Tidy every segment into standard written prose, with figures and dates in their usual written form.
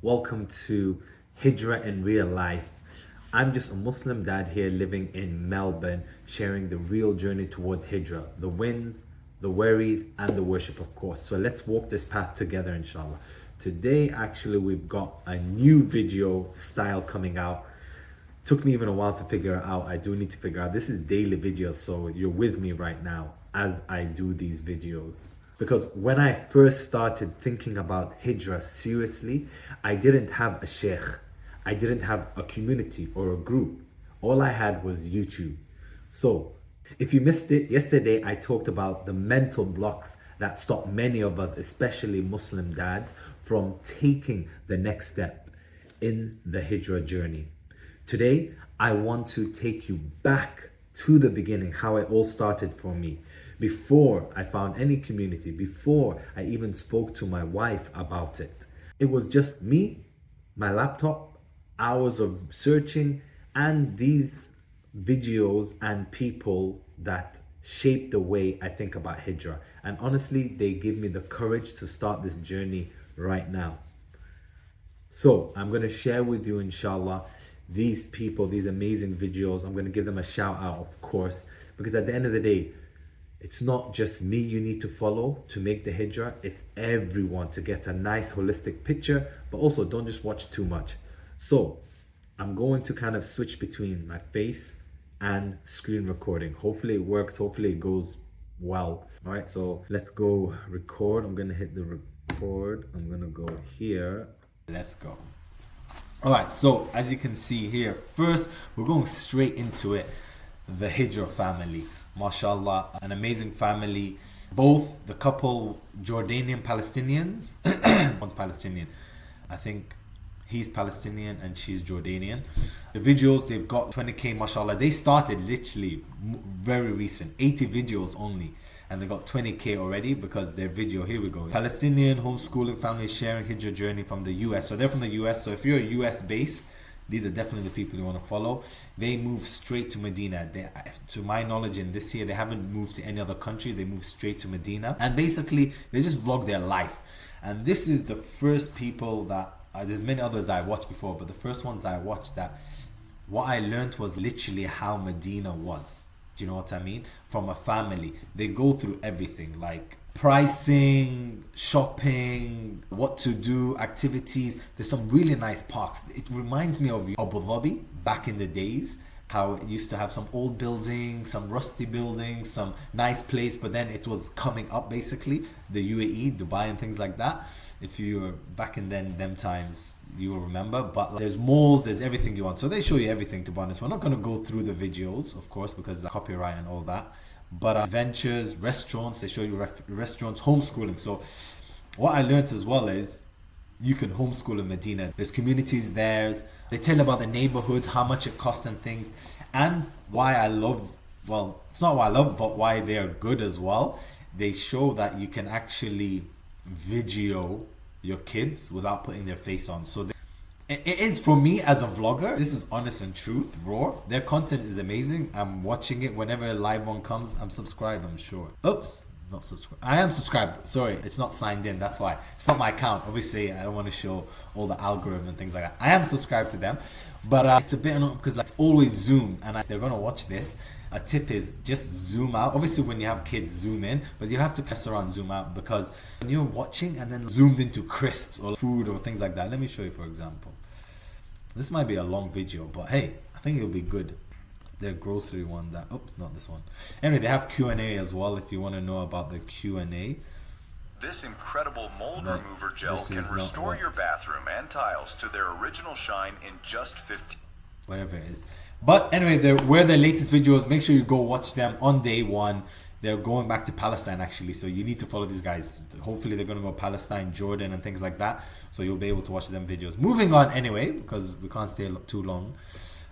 Welcome to Hijrah in real life. I'm just a Muslim dad here living in Melbourne, sharing the real journey towards Hijrah, the wins, the worries, and the worship, of course. So let's walk this path together, inshallah. Today, actually, we've got a new video style coming out. Took me even a while to figure it out. I do need to figure out. This is daily videos, so you're with me right now as I do these videos. Because when I first started thinking about Hijrah seriously, I didn't have a Sheikh. I didn't have a community or a group. All I had was YouTube. So if you missed it, yesterday I talked about the mental blocks that stop many of us, especially Muslim dads, from taking the next step in the Hijrah journey. Today, I want to take you back to the beginning, how it all started for me. Before I found any community, before I even spoke to my wife about it. It was just me, my laptop, hours of searching, and these videos and people that shape the way I think about Hijrah. And honestly, they give me the courage to start this journey right now. So I'm going to share with you, inshallah, these people, these amazing videos. I'm going to give them a shout out, of course, because at the end of the day, it's not just me you need to follow to make the Hijrah. It's everyone to get a nice holistic picture, but also don't just watch too much. So I'm going to kind of switch between my face and screen recording. Hopefully it works. Hopefully it goes well. All right, so let's go record. I'm going to hit the record. I'm going to go here. Let's go. All right, so as you can see here, first we're going straight into it. The Hijrah family, mashallah, an amazing family. Both the couple, Jordanian Palestinians. One's Palestinian, I think he's Palestinian and she's Jordanian. The videos, they've got 20k, mashallah. They started literally very recent, 80 videos only, and they got 20k already because their video, here we go, Palestinian homeschooling family sharing Hijrah journey from the US. So they're from the US, so if you're a US base, these are definitely the people you want to follow. They move straight to Medina. They, to my knowledge, in this year, they haven't moved to any other country. They moved straight to Medina. And basically, they just vlog their life. And this is the first people that, there's many others that I watched before, but the first ones that I watched that, what I learned was literally how Medina was. Do you know what I mean? From a family. They go through everything, like pricing, shopping, what to do, activities. There's some really nice parks. It reminds me of Abu Dhabi back in the days, how it used to have some old buildings, some rusty buildings, some nice place, but then it was coming up basically, the UAE, Dubai and things like that. If you were back in them times, you will remember. But there's malls, there's everything you want. So they show you everything, to be honest. We're not going to go through the videos, of course, because of the copyright and all that. But adventures, restaurants, they show you restaurants, homeschooling. So what I learned as well is you can homeschool in Medina. There's communities there. They tell about the neighborhood, how much it costs and things. And why I love, well, it's not why I love, but why they are good as well. They show that you can actually video your kids without putting their face on. So it is, for me as a vlogger, this is honest and truth, raw. Their content is amazing. I'm watching it whenever a live one comes. I'm subscribed, I'm sure. Oops, not subscribed. I am subscribed. Sorry, it's not signed in. That's why. It's not my account. Obviously, I don't want to show all the algorithm and things like that. I am subscribed to them, but it's a bit annoying because it's always zoom, and if they're going to watch this, a tip is just zoom out. Obviously, when you have kids, zoom in, but you have to press around, zoom out, because when you're watching and then zoomed into crisps or food or things like that. Let me show you, for example. This might be a long video, but hey, I think it'll be good. Their grocery one, that, oops, not this one. Anyway, they have Q&A as well if you want to know about the Q&A. This incredible mold remover gel can restore your bathroom and tiles to their original shine in just 15. Whatever it is. But anyway, where their latest videos, make sure you go watch them on day one. They're going back to Palestine actually, so you need to follow these guys. Hopefully they're going to go Palestine, Jordan and things like that, so you'll be able to watch them videos. Moving on anyway, because we can't stay too long.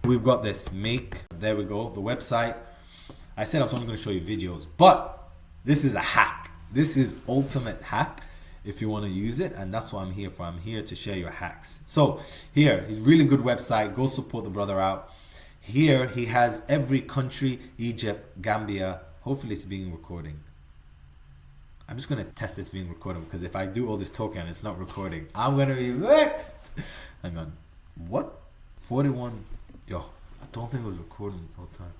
We've got this there we go, the website. I said I was only going to show you videos, but this is a hack. This is ultimate hack if you want to use it, and that's what I'm here for. I'm here to share your hacks. So here, he's really good website. Go support the brother out. Here he has every country: Egypt, Gambia. Hopefully it's being recording. I'm just going to test if it's being recorded, because if I do all this talking and it's not recording, I'm going to be vexed. Hang on. What? 41. Yo, I don't think it was recording the whole time.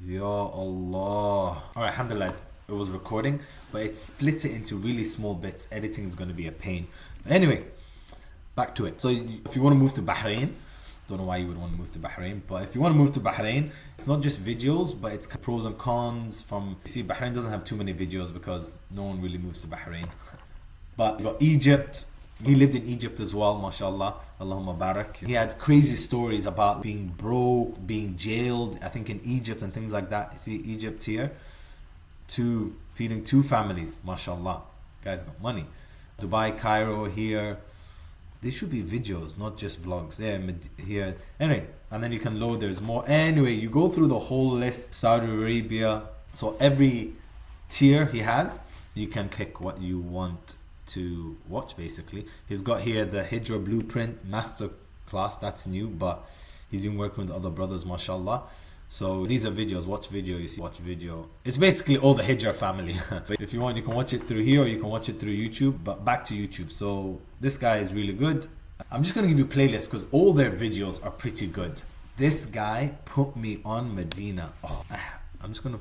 Ya Allah. Alright, alhamdulillah, it was recording, but it split it into really small bits. Editing is going to be a pain. Anyway, back to it. So if you want to move to Bahrain, don't know why you would want to move to Bahrain, but if you want to move to Bahrain, it's not just videos, but it's pros and cons from, you see, Bahrain doesn't have too many videos because no one really moves to Bahrain. But you got Egypt. He lived in Egypt as well, mashallah, Allahumma barak. He had crazy stories about being broke, being jailed, I think in Egypt and things like that. You see Egypt here, feeding two families, mashallah. Guys got money. Dubai, Cairo here. These should be videos, not just vlogs. There, here. Anyway, and then you can load, there's more. Anyway, you go through the whole list. Saudi Arabia. So every tier he has, you can pick what you want to watch basically. He's got here the Hijrah Blueprint Master Class. That's new, but he's been working with other brothers, mashallah. So these are videos. Watch video, you see, watch video. It's basically all the Hijrah family. But if you want, you can watch it through here or you can watch it through YouTube, but back to YouTube. So this guy is really good. I'm just going to give you playlists because all their videos are pretty good. This guy put me on Medina. Oh, I'm just going to...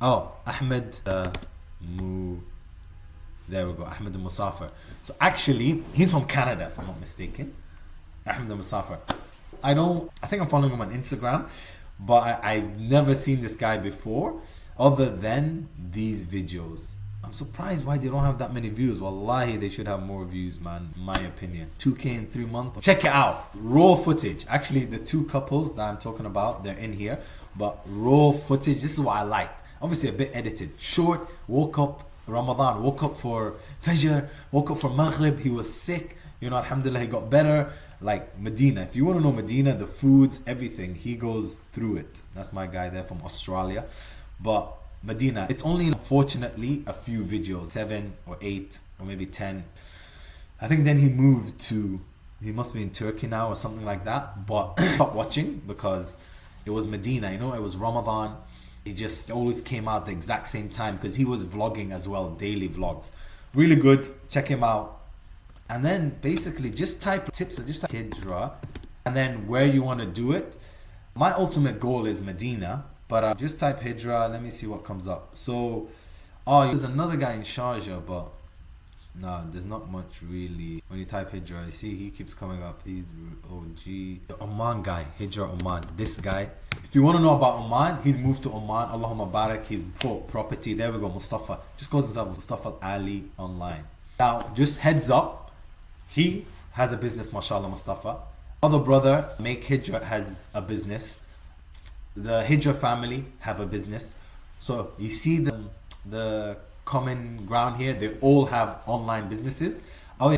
Oh, Ahmed there we go, Ahmed al-Musafir. So actually, he's from Canada, if I'm not mistaken. Ahmed al-Musafir. I think I'm following him on Instagram, but I've never seen this guy before other than these videos. I'm surprised why they don't have that many views. Wallahi, they should have more views, man, in my opinion. 2K in 3 months. Check it out. Raw footage. Actually, the two couples that I'm talking about, they're in here. But raw footage, this is what I like. Obviously, a bit edited. Short, woke up Ramadan, woke up for Fajr, woke up for Maghrib. He was sick. You know, alhamdulillah, he got better. Like Medina. If you want to know Medina, the foods, everything, he goes through it. That's my guy there from Australia. But Medina, it's only unfortunately a few videos, 7 or 8 or maybe 10. I think then he moved to, he must be in Turkey now or something like that. But stopped watching because it was Medina, you know, it was Ramadan. It just always came out the exact same time because he was vlogging as well, daily vlogs. Really good, check him out. And then basically just type tips, just type Hijrah and then where you want to do it. My ultimate goal is Medina, but just type Hijrah, let me see what comes up. So, oh, there's another guy in Sharjah, but no, there's not much really. When you type Hijrah, you see he keeps coming up. He's OG. The Oman guy, Hijrah Oman. This guy, if you want to know about Oman, he's moved to Oman. Allahumma barak, he's bought property. There we go, Mustafa. Just calls himself Mustafa Ali Online. Now, just heads up, he has a business, mashallah, Mustafa. Other brother, Make Hijrah, has a business. The Hijrah family have a business. So you see the common ground here. They all have online businesses. Our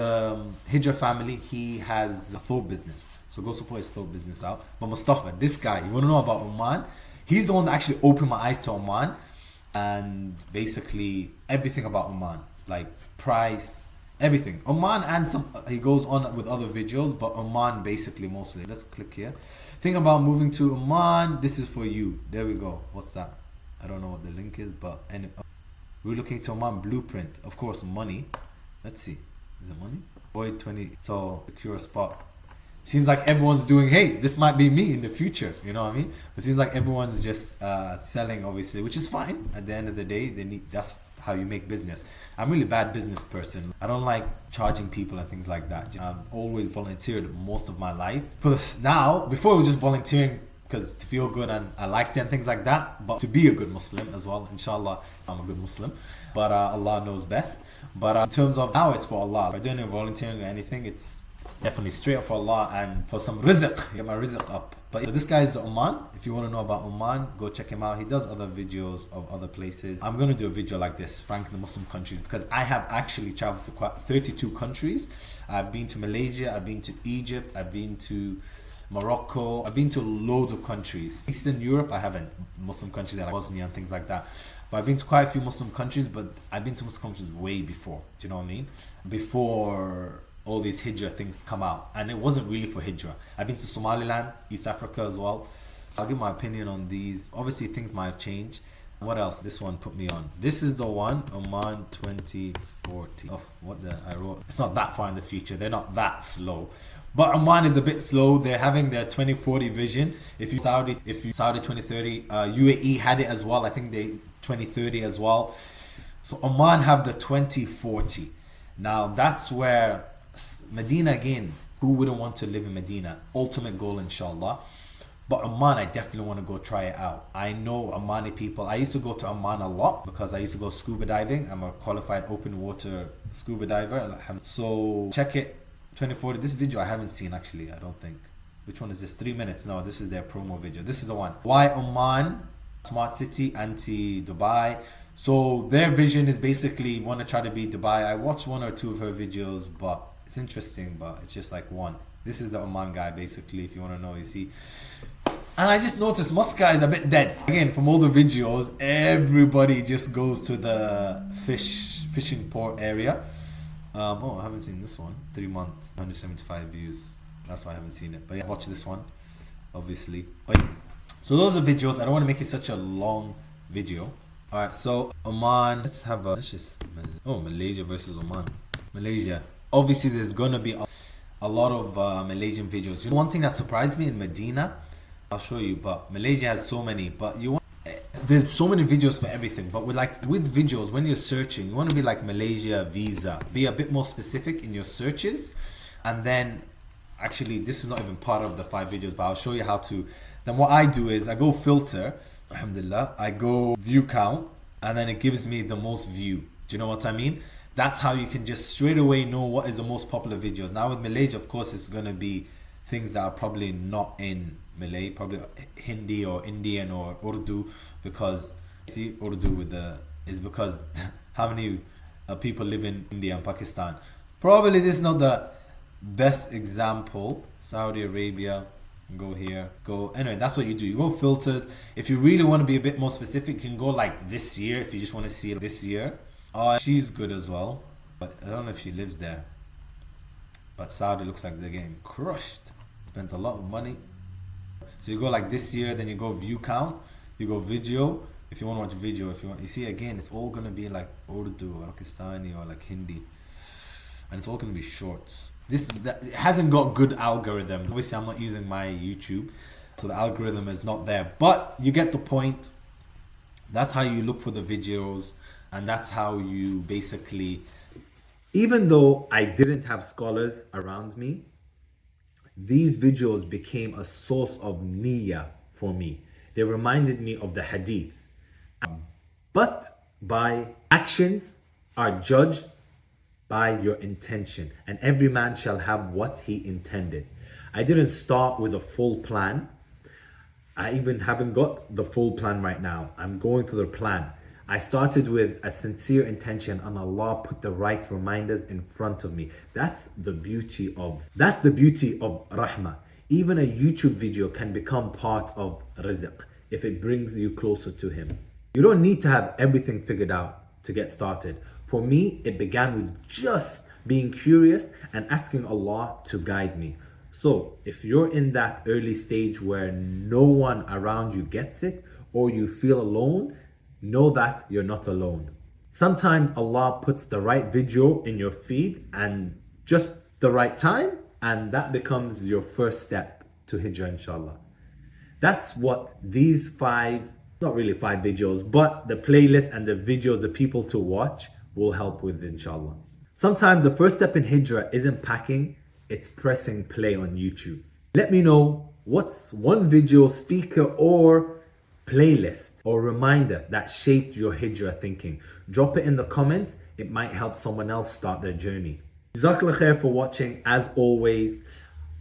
Hijrah family, he has a thought business. So go support his thought business out. But Mustafa, this guy, you want to know about Oman? He's the one that actually opened my eyes to Oman. And basically everything about Oman. Like price, everything. Oman and some, he goes on with other videos, but Oman basically mostly. Let's click here. Think about moving to Oman. This is for you. There we go. What's that? I don't know what the link is, but anyway. Relocating to Oman blueprint. Of course, money. Let's see. Is it money? Void 20. So, secure a spot. Seems like everyone's doing, hey, this might be me in the future. You know what I mean? It seems like everyone's just selling, obviously, which is fine. At the end of the day, that's how you make business. I'm a really bad business person. I don't like charging people and things like that. I've always volunteered most of my life. Now, before it was just volunteering because to feel good and I liked it and things like that, but to be a good Muslim as well, inshallah, I'm a good Muslim, but Allah knows best. But in terms of now, it's for Allah. If I don't do volunteering or anything, it's definitely straight up for Allah and for some rizq, get my rizq up. But so this guy is the Oman. If you want to know about Oman, go check him out. He does other videos of other places. I'm going to do a video like this, ranking the Muslim countries, because I have actually traveled to quite 32 countries. I've been to Malaysia, I've been to Egypt, I've been to Morocco, I've been to loads of countries. Eastern Europe, I haven't. Muslim countries like Bosnia and things like that. But I've been to quite a few Muslim countries, but I've been to Muslim countries way before. Do you know what I mean? Before all these Hijrah things come out. And it wasn't really for Hijrah. I've been to Somaliland, East Africa as well. So I'll give my opinion on these. Obviously things might have changed. What else? This one put me on. This is the one, Oman 2040. Oh, what the, I wrote. It's not that far in the future. They're not that slow. But Oman is a bit slow. They're having their 2040 vision. If you Saudi 2030, UAE had it as well. I think they 2030 as well. So Oman have the 2040. Now that's where Medina again. Who wouldn't want to live in Medina? Ultimate goal, inshallah. But Oman, I definitely want to go try it out. I know Omani people. I used to go to Oman a lot because I used to go scuba diving. I'm a qualified open water scuba diver. So check it. 2040. This video I haven't seen actually. I don't think. Which one is this? 3 minutes. No, this is their promo video. This is the one. Why Oman? Smart city, anti-Dubai. So their vision is basically want to try to be Dubai. I watched one or two of her videos, but it's interesting, but it's just like one. This is the Oman guy, basically, if you want to know, you see. And I just noticed Muscat is a bit dead. Again, from all the videos, everybody just goes to the fishing port area. Oh, I haven't seen this one. 3 months, 175 views. That's why I haven't seen it. But yeah, watch this one, obviously. But, so those are videos. I don't want to make it such a long video. Alright, so Oman. Let's just... Oh, Malaysia versus Oman. Malaysia. Obviously, there's gonna be a lot of Malaysian videos. You know, one thing that surprised me in Medina, I'll show you, but Malaysia has so many. But there's so many videos for everything. But with videos, when you're searching, you want to be like Malaysia visa. Be a bit more specific in your searches, and then actually, this is not even part of the 5 videos, but I'll show you how to. Then what I do is I go filter. Alhamdulillah, I go view count, and then it gives me the most view. Do you know what I mean? That's how you can just straight away know what is the most popular videos. Now with Malaysia, of course, it's gonna be things that are probably not in Malay, probably Hindi or Indian or Urdu, because see Urdu is because how many people live in India and Pakistan. Probably this is not the best example. Saudi Arabia. Go here, go anyway. That's what you do. You go filters. If you really want to be a bit more specific, you can go like this year. If you just want to see this year. Oh, she's good as well, but I don't know if she lives there. But Saudi looks like they're getting crushed. Spent a lot of money. So you go like this year, then you go view count. You go video. If you want to watch video, you see again, it's all gonna be like Urdu or Pakistani or like Hindi, and it's all gonna be shorts. It hasn't got good algorithm. Obviously, I'm not using my YouTube, so the algorithm is not there. But you get the point. That's how you look for the videos, and that's how you basically... Even though I didn't have scholars around me, these videos became a source of niyyah for me. They reminded me of the hadith. But by actions are judged by your intention, and every man shall have what he intended. I didn't start with a full plan. I even haven't got the full plan right now. I'm going through the plan. I started with a sincere intention, and Allah put the right reminders in front of me. That's the beauty of rahmah. Even a YouTube video can become part of rizq if it brings you closer to Him. You don't need to have everything figured out to get started. For me, it began with just being curious and asking Allah to guide me. So if you're in that early stage where no one around you gets it, or you feel alone, know that you're not alone. Sometimes Allah puts the right video in your feed and just the right time, and that becomes your first step to Hijrah, inshallah. That's what these 5, not really 5 videos, but the playlist and the videos, the people to watch will help with, inshallah. Sometimes the first step in Hijrah isn't packing, it's pressing play on YouTube. Let me know what's one video, speaker, or playlist or reminder that shaped your Hijrah thinking. Drop it in the comments, it might help someone else start their journey. Jazakallah khair for watching. As always,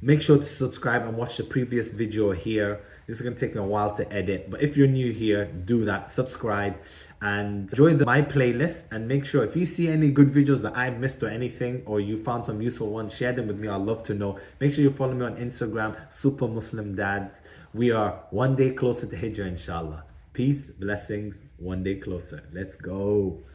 make sure to subscribe and watch the previous video here. This is going to take me a while to edit, but if you're new here, do that, subscribe, and enjoy my playlist. And make sure if you see any good videos that I missed or anything, or you found some useful ones, share them with me. I'd love to know. Make sure you follow me on Instagram, Super Muslim Dads. We are one day closer to Hijrah, inshallah. Peace, blessings, one day closer. Let's go.